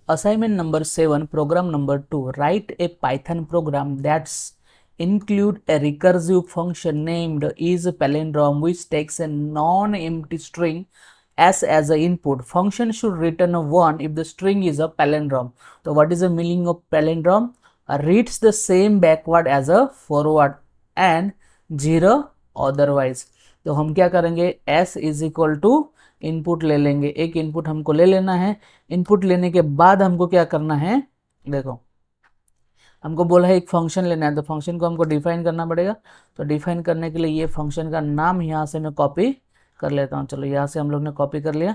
Assignment number 7, program number 2. Write a Python program that's include a recursive function named isPalindrome which takes a non-empty string as an input. Function should return a 1 if the string is a palindrome. So what is the meaning of palindrome? Reads the same backward as a forward and 0 otherwise. तो हम क्या करेंगे, s is equal to input ले लेंगे, एक input हमको ले लेना है। इनपुट लेने के बाद हमको क्या करना है, देखो हमको बोला है एक फंक्शन लेना है, तो फंक्शन को हमको डिफाइन करना पड़ेगा। तो डिफाइन करने के लिए ये फंक्शन का नाम यहाँ से मैं कॉपी कर लेता हूँ। चलो यहाँ से हम लोग ने कॉपी कर लिया,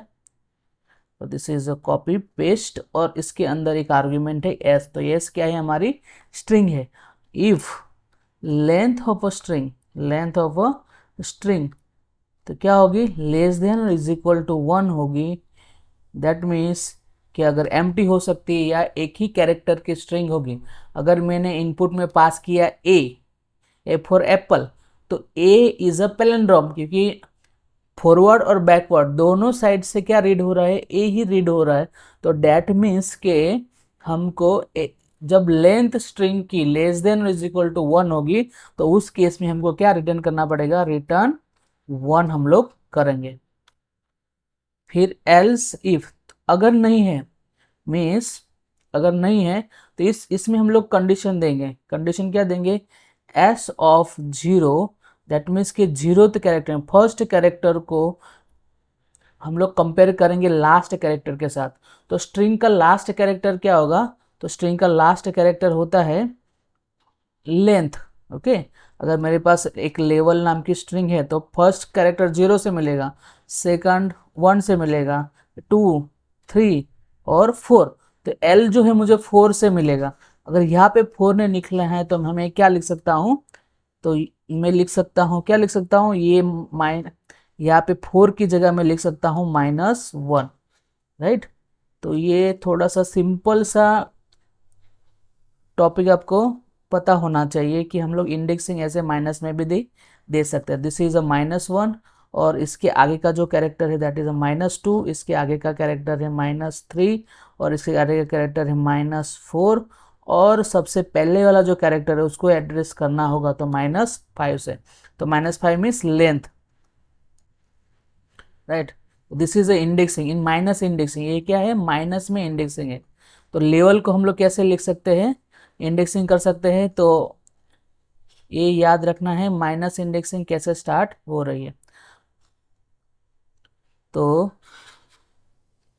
तो this is a copy paste, और इसके अंदर एक आर्ग्यूमेंट है s। तो s क्या है, हमारी स्ट्रिंग है। If length of a string तो क्या होगी, लेस देन और इज इक्वल टू 1 होगी। दैट मीन्स कि अगर एम्प्टी हो सकती है या एक ही कैरेक्टर की स्ट्रिंग होगी। अगर मैंने इनपुट में पास किया ए फॉर एप्पल, तो ए इज अ पैलिंड्रोम, क्योंकि फॉरवर्ड और बैकवर्ड दोनों साइड से क्या रीड हो रहा है, ए ही रीड हो रहा है। तो डैट मीन्स के हमको जब लेंथ स्ट्रिंग की लेस देन और इज इक्वल टू 1 होगी, तो उस केस में हमको क्या रिटर्न करना पड़ेगा, रिटर्न 1 हम लोग करेंगे। फिर एल्स इफ, अगर नहीं है मीन्स अगर नहीं है तो इसमें हम लोग कंडीशन देंगे। कंडीशन क्या देंगे, एस ऑफ 0, दैट मीन्स कि 0th कैरेक्टर, फर्स्ट कैरेक्टर को हम लोग कंपेयर करेंगे लास्ट कैरेक्टर के साथ। तो स्ट्रिंग का लास्ट कैरेक्टर क्या होगा, तो स्ट्रिंग का लास्ट कैरेक्टर होता है लेंथ। ओके, अगर मेरे पास एक लेवल नाम की स्ट्रिंग है तो फर्स्ट कैरेक्टर 0 से मिलेगा, सेकंड 1 से मिलेगा, 2, 3 और 4। तो L जो है मुझे 4 से मिलेगा। अगर यहाँ पे 4 ने निकला है तो हमें क्या लिख सकता हूँ, तो मैं लिख सकता हूँ, क्या लिख सकता हूँ, ये यहाँ पे 4 की जगह मैं लिख सकता हूँ -1, राइट। तो ये थोड़ा सा सिंपल सा टॉपिक आपको पता होना चाहिए कि हम लोग इंडेक्सिंग ऐसे माइनस में भी दे सकते हैं। दिस इज अ -1, और इसके आगे का जो कैरेक्टर है दैट इज अ -2, इसके आगे का कैरेक्टर है -3, और इसके आगे का कैरेक्टर है -4, और सबसे पहले वाला जो कैरेक्टर है उसको एड्रेस करना होगा तो -5 से। तो -5 means length, right. This is a indexing in minus indexing, ये क्या है, माइनस में इंडेक्सिंग है। तो लेवल को हम लोग कैसे लिख सकते हैं, इंडेक्सिंग कर सकते हैं। तो ये याद रखना है माइनस इंडेक्सिंग कैसे स्टार्ट हो रही है। तो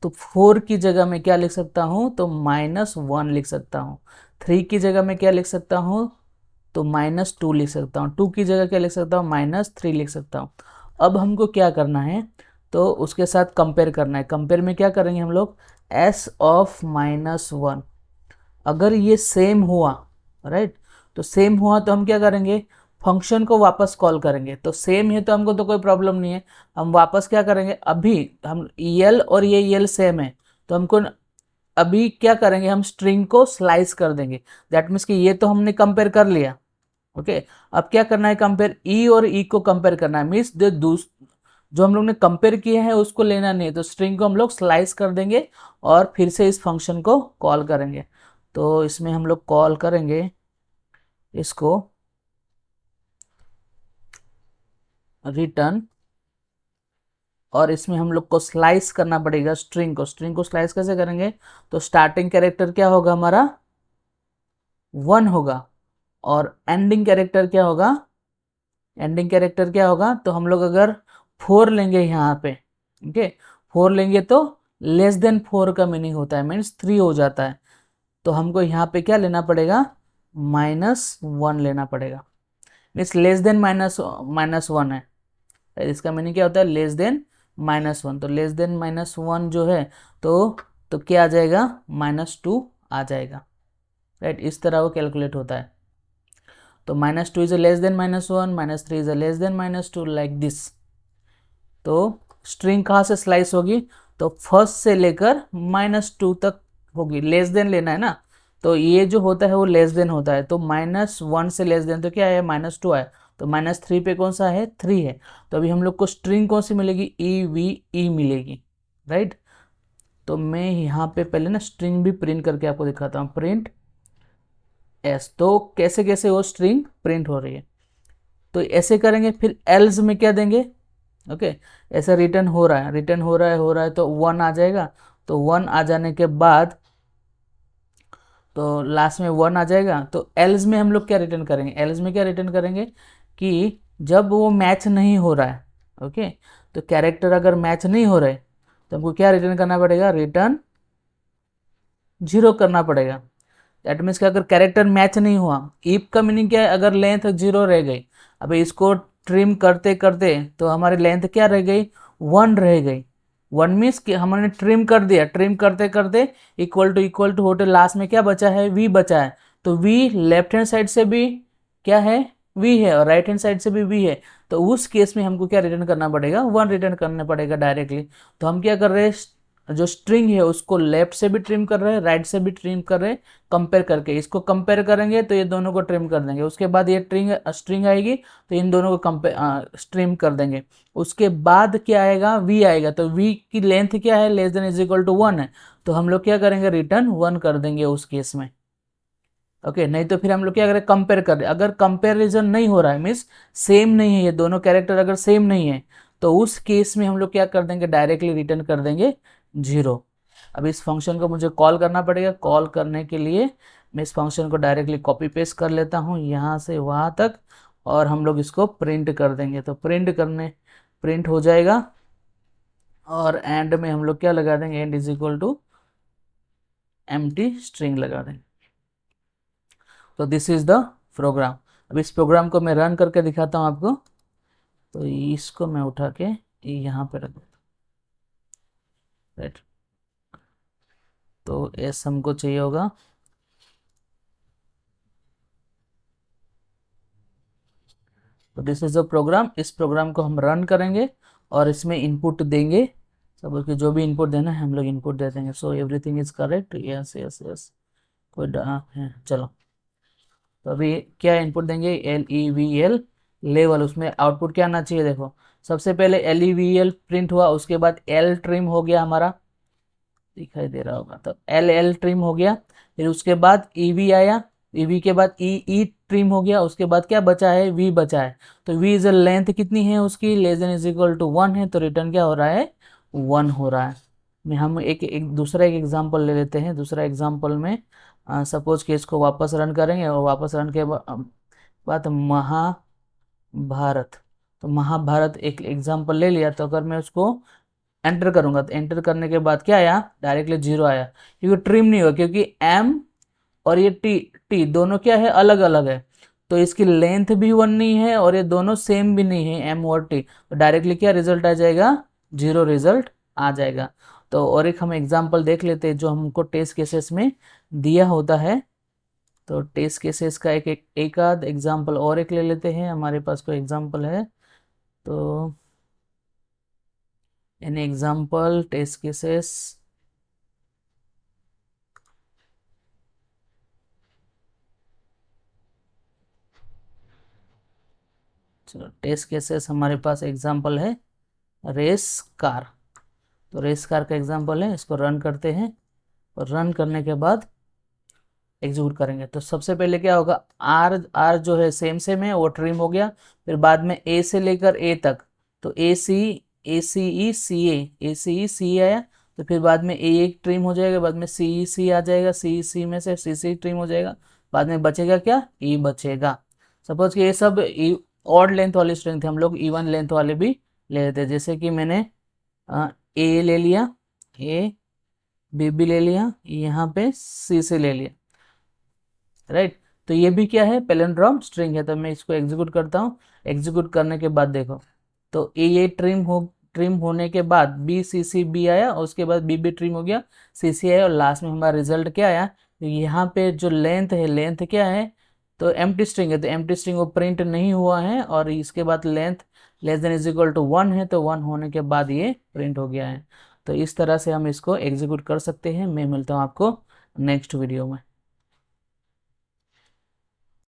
4 की जगह में क्या लिख सकता हूँ, तो -1 लिख सकता हूँ। 3 की जगह में क्या लिख सकता हूँ, तो -2 लिख सकता हूँ। 2 की जगह क्या लिख सकता हूँ, -3 लिख सकता हूँ। अब हमको क्या करना है, तो उसके साथ कंपेयर करना है। कंपेयर में क्या करेंगे हम लोग, s ऑफ -1, अगर ये सेम हुआ, राइट, तो सेम हुआ तो हम क्या करेंगे, फंक्शन को वापस कॉल करेंगे। तो सेम है तो हमको तो कोई प्रॉब्लम नहीं है, हम वापस क्या करेंगे, अभी हम यल और ये यल सेम है तो हमको अभी क्या करेंगे, हम स्ट्रिंग को स्लाइस कर देंगे। दैट मीन्स कि ये तो हमने कंपेयर कर लिया। ओके, अब क्या करना है, कंपेयर ई और ई को कंपेयर करना है। मीन्स जो हम लोग ने कंपेयर किए हैं उसको लेना नहीं है, तो स्ट्रिंग को हम लोग स्लाइस कर देंगे और फिर से इस फंक्शन को कॉल करेंगे। तो इसमें हम लोग कॉल करेंगे इसको रिटर्न, और इसमें हम लोग को स्लाइस करना पड़ेगा स्ट्रिंग को स्लाइस कैसे करेंगे, तो स्टार्टिंग कैरेक्टर क्या होगा हमारा, 1 होगा, और एंडिंग कैरेक्टर क्या होगा, तो हम लोग अगर 4 लेंगे यहाँ पे, ओके, 4 लेंगे तो लेस देन 4 का मीनिंग होता है, मीन्स 3 हो जाता है। तो हमको यहाँ पे क्या लेना पड़ेगा, -1 लेना पड़ेगा। मीन्स लेस देन -1 है, इसका मीनिंग क्या होता है, लेस देन -1। तो लेस देन -1 जो है तो क्या आ जाएगा, -2 आ जाएगा, राइट। इस तरह वो कैलकुलेट होता है। तो -2 is less than -1, -3 is less than -2, like this. तो स्ट्रिंग कहाँ से स्लाइस होगी, तो फर्स्ट से लेकर -2 तक होगी। लेस देन लेना है ना, तो ये जो होता है वो लेस देन होता है। तो -1 से लेस देन तो क्या है, -2 है। तो -3 पे कौन सा है, 3 है। तो अभी हम लोग को स्ट्रिंग कौन सी मिलेगी, ई वी ई मिलेगी, राइट। तो मैं यहाँ पे पहले ना स्ट्रिंग भी प्रिंट करके आपको दिखाता हूँ, प्रिंट एस। तो कैसे कैसे वो स्ट्रिंग प्रिंट हो रही है, तो ऐसे करेंगे। फिर एल्स में क्या देंगे, ओके, ऐसा रिटर्न हो रहा है, रिटर्न हो रहा है तो 1 आ जाएगा। तो 1 आ जाने के बाद, तो लास्ट में 1 आ जाएगा। तो एल्स में हम लोग क्या रिटर्न करेंगे, एल्स में क्या रिटर्न करेंगे कि जब वो मैच नहीं हो रहा है, ओके, तो कैरेक्टर अगर मैच नहीं हो रहे तो हमको क्या रिटर्न करना पड़ेगा, रिटर्न 0 करना पड़ेगा। दैट मीन्स कि अगर कैरेक्टर मैच नहीं हुआ, इफ का मीनिंग क्या है, अगर लेंथ 0 रह गई, अब इसको ट्रिम करते करते तो हमारी लेंथ क्या रह गई, 1 रह गई। 1 मीन्स कि हमने ट्रिम कर दिया, ट्रिम करते करते इक्वल टू होते लास्ट में क्या बचा है, वी बचा है। तो वी लेफ्ट हैंड साइड से भी क्या है, वी है, और राइट हैंड साइड से भी वी है। तो उस केस में हमको क्या रिटर्न करना पड़ेगा, 1 रिटर्न करना पड़ेगा डायरेक्टली। तो हम क्या कर रहे हैं, जो स्ट्रिंग है उसको लेफ्ट से भी ट्रिम कर रहे हैं, राइट से भी ट्रिम कर रहे हैं, कंपेयर करके। इसको कंपेयर करेंगे तो ये दोनों को ट्रिम कर देंगे, उसके बाद ये स्ट्रिंग आएगी तो इन दोनों को कंपेयर स्ट्रिम कर देंगे। उसके बाद क्या आएगा, वी आएगा। तो वी की लेंथ क्या है, less than is equal to 1 है। तो हम लोग क्या करेंगे, रिटर्न 1 कर देंगे उस केस में, ओके। नहीं तो फिर हम लोग क्या करें, कंपेयर कर रहे, अगर कंपेरिजन नहीं हो रहा है, मीन्स सेम नहीं है, ये दोनों कैरेक्टर अगर सेम नहीं है, तो उस केस में हम लोग क्या कर देंगे, डायरेक्टली रिटर्न कर देंगे 0। अब इस फंक्शन को मुझे कॉल करना पड़ेगा। कॉल करने के लिए मैं इस फंक्शन को डायरेक्टली कॉपी पेस्ट कर लेता हूँ यहाँ से वहाँ तक, और हम लोग इसको प्रिंट कर देंगे। तो प्रिंट हो जाएगा, और एंड में हम लोग क्या लगा देंगे, and is equal to empty string लगा देंगे। तो दिस इज द प्रोग्राम। अब इस प्रोग्राम को मैं रन करके दिखाता हूँ आपको। तो इसको मैं उठा के यहाँ पे रख देता हूँ, राइट। तो एस हमको चाहिए होगा, तो दिस इज द प्रोग्राम। इस प्रोग्राम को हम रन करेंगे और इसमें इनपुट देंगे। सब उसके जो भी इनपुट देना है हम लोग इनपुट दे देंगे। So everything is correct, yes yes yes, कोई है, चलो। तो अभी क्या इनपुट देंगे, LEVL लेवल, उसमें आउटपुट क्या आना चाहिए, देखो। सबसे पहले LEVL प्रिंट हुआ, उसके बाद L ट्रिम हो गया हमारा, दिखाई दे रहा होगा। तो L ट्रिम हो गया। फिर उसके बाद EV आया, EV के बाद E ट्रिम हो गया। उसके बाद क्या बचा है, V बचा है। तो V इज लेंथ कितनी है उसकी, less than is equal to 1 है, तो रिटर्न क्या हो रहा है, 1 हो रहा है। में हम दूसरा एक एग्जांपल ले लेते हैं। दूसरा एग्जांपल में सपोज कि इसको वापस रन करेंगे, और वापस रन के बाद महाभारत। तो महाभारत एक एग्जांपल ले लिया। तो अगर मैं उसको एंटर करूंगा, तो एंटर करने के बाद क्या आया, डायरेक्टली 0 आया, क्योंकि ट्रिम नहीं हुआ, क्योंकि M और ये टी दोनों क्या है, अलग अलग है। तो इसकी लेंथ भी 1 नहीं है, और ये दोनों सेम भी नहीं है, M और T। तो डायरेक्टली क्या रिजल्ट आ जाएगा, 0 रिजल्ट आ जाएगा। तो और एक हम एग्जांपल देख लेते हैं जो हमको टेस्ट केसेस में दिया होता है। तो टेस्ट केसेस का एक आध एग्जांपल और एक ले लेते हैं, हमारे पास कोई एग्जांपल है तो। एन एग्जांपल टेस्ट केसेस, चलो टेस्ट केसेस हमारे पास एग्जांपल है रेस कार। तो रेस कार का एग्जांपल है, इसको रन करते हैं, और रन करने के बाद एग्जीक्यूट करेंगे। तो सबसे पहले क्या होगा, आर आर जो है सेम सेम है, वो ट्रिम हो गया। फिर बाद में ए से लेकर ए तक, तो ए सी ई सी ए आया। तो फिर बाद में ए एक ट्रिम हो जाएगा, बाद में सी आ जाएगा, सी में से सी ट्रिम हो जाएगा। बाद में बचेगा क्या, ई बचेगा। सपोज कि ये सब ऑड लेंथ वाली स्ट्रिंग थे, हम लोग इवन लेंथ वाले भी ले लेते हैं। जैसे कि मैंने ए ले लिया, ए बी ले लिया, यहाँ पे सी से ले लिया, राइट। तो ये भी क्या है, पैलिंड्रोम स्ट्रिंग है। तो मैं इसको एग्जीक्यूट करता हूँ। एग्जीक्यूट करने के बाद देखो, तो ये ट्रिम होने के बाद बी आया, और उसके बाद बी ट्रिम हो गया, सी आया, और लास्ट में हमारा रिजल्ट क्या आया। तो यहाँ पे जो लेंथ है, लेंथ क्या है, तो एम्प्टी स्ट्रिंग है, तो एम्प्टी स्ट्रिंग वो प्रिंट नहीं हुआ है। और इसके बाद length less than is equal to 1 है, तो 1 होने के बाद ये प्रिंट हो गया है। तो इस तरह से हम इसको एग्जीक्यूट कर सकते हैं। मैं मिलता हूँ आपको नेक्स्ट वीडियो में।